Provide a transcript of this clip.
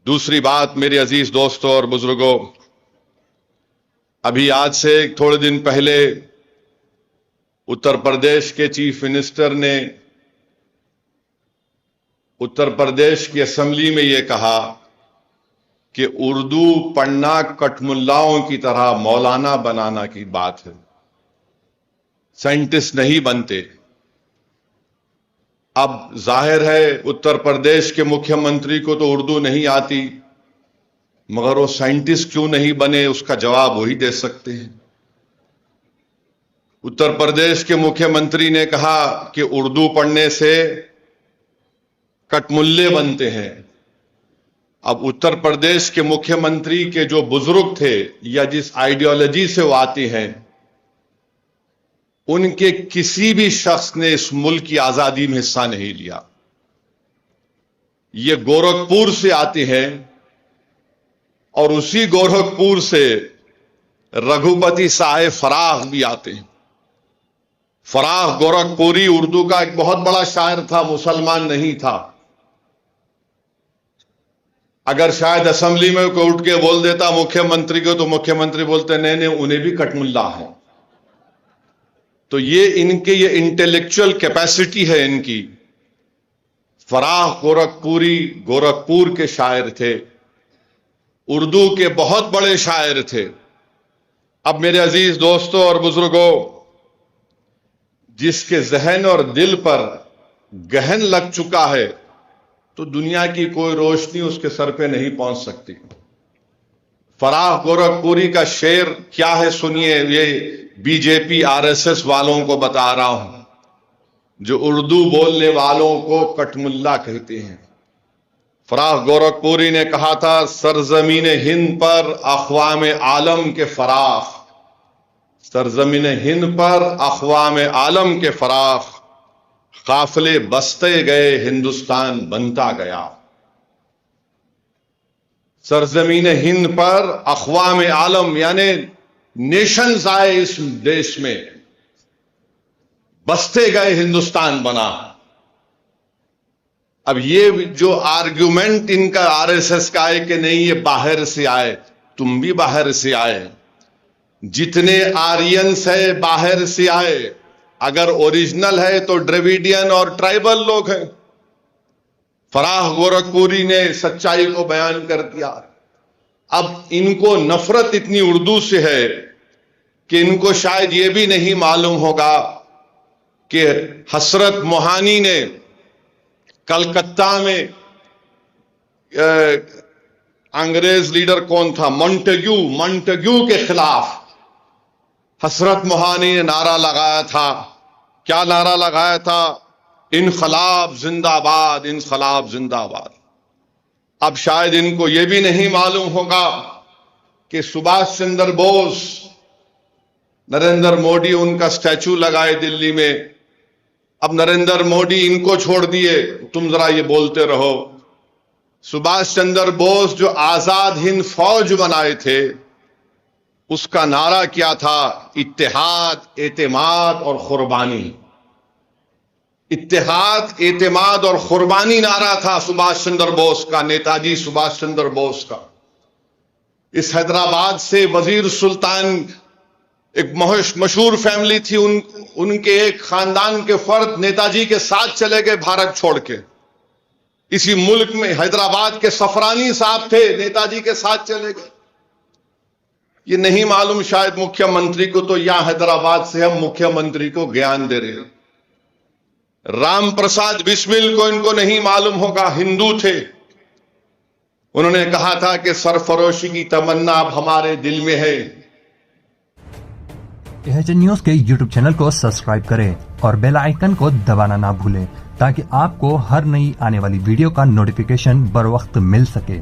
दूसरी बात मेरे अजीज दोस्तों और बुजुर्गों, अभी आज से थोड़े दिन पहले उत्तर प्रदेश के चीफ मिनिस्टर ने उत्तर प्रदेश की असेंबली में यह कहा कि उर्दू पढ़ना कठमुल्लाओं की तरह मौलाना बनाना की बात है, साइंटिस्ट नहीं बनते। अब जाहिर है उत्तर प्रदेश के मुख्यमंत्री को तो उर्दू नहीं आती, मगर वो साइंटिस्ट क्यों नहीं बने उसका जवाब वही दे सकते हैं। उत्तर प्रदेश के मुख्यमंत्री ने कहा कि उर्दू पढ़ने से कठमुल्ले बनते हैं। अब उत्तर प्रदेश के मुख्यमंत्री के जो बुजुर्ग थे या जिस आइडियोलॉजी से वो आते हैं, उनके किसी भी शख्स ने इस मुल्क की आजादी में हिस्सा नहीं लिया। ये गोरखपुर से आते हैं और उसी गोरखपुर से रघुपति साहेब फराख भी आते हैं। फराख गोरखपुरी उर्दू का एक बहुत बड़ा शायर था, मुसलमान नहीं था। अगर शायद असेंबली में कोई उठ के बोल देता मुख्यमंत्री को, तो मुख्यमंत्री बोलते नहीं नहीं उन्हें भी कठमुल्ला है। तो ये इनके ये इंटेलेक्चुअल कैपेसिटी है इनकी। फराख गोरखपुरी गोरखपुर के शायर थे, उर्दू के बहुत बड़े शायर थे। अब मेरे अजीज दोस्तों और बुजुर्गों, जिसके जहन और दिल पर गहन लग चुका है, तो दुनिया की कोई रोशनी उसके सर पे नहीं पहुंच सकती। फराख गोरखपुरी का शेर क्या है सुनिए, ये बीजेपी आरएसएस वालों को बता रहा हूं, जो उर्दू बोलने वालों को कठमुल्ला कहते हैं। फराख गोरखपुरी ने कहा था, सरजमीन हिंद पर अक़वाम आलम के फराख, सरजमीन हिंद पर अक़वाम आलम के फराख, काफिले बसते गए हिंदुस्तान बनता गया। सरजमीन हिंद पर अक़वाम आलम यानी नेशंस आए इस देश में, बसते गए हिंदुस्तान बना। अब ये जो आर्ग्यूमेंट इनका आरएसएस का है कि नहीं ये बाहर से आए, तुम भी बाहर से आए। जितने आर्यंस है बाहर से आए, अगर ओरिजिनल है तो द्रविडियन और ट्राइबल लोग हैं। फराख गोरखपुरी ने सच्चाई को बयान कर दिया। अब इनको नफरत इतनी उर्दू से है कि इनको शायद ये भी नहीं मालूम होगा कि हसरत मोहानी ने कलकत्ता में अंग्रेज लीडर कौन था, मॉन्टेग्यू के खिलाफ हसरत मोहानी ने नारा लगाया था। क्या नारा लगाया था? इनकलाब जिंदाबाद, इनकलाब जिंदाबाद। अब शायद इनको यह भी नहीं मालूम होगा कि सुभाष चंद्र बोस, नरेंद्र मोदी उनका स्टैचू लगाए दिल्ली में। अब नरेंद्र मोदी इनको छोड़ दिए, तुम जरा ये बोलते रहो। सुभाष चंद्र बोस जो आजाद हिंद फौज बनाए थे, उसका नारा क्या था? इत्तेहाद, एतमाद और कुर्बानी। इत्तेहाद, एतमाद और कुर्बानी नारा था सुभाष चंद्र बोस का, नेताजी सुभाष चंद्र बोस का। इस हैदराबाद से वजीर सुल्तान, एक मशहूर फैमिली थी, उनके एक खानदान के फर्द नेताजी के साथ चले गए भारत छोड़ के। इसी मुल्क में हैदराबाद के सफरानी साहब थे, नेताजी के साथ चले गए। ये नहीं मालूम शायद मुख्यमंत्री को, तो यहां हैदराबाद से हम मुख्यमंत्री को ज्ञान दे रहे हैं। राम प्रसाद बिस्मिल को इनको नहीं मालूम होगा, हिंदू थे। उन्होंने कहा था कि सरफरोशी की तमन्ना अब हमारे दिल में है। एएचएन न्यूज के यूट्यूब चैनल को सब्सक्राइब करें और बेल आइकन को दबाना ना भूलें, ताकि आपको हर नई आने वाली वीडियो का नोटिफिकेशन बर वक्त मिल सके।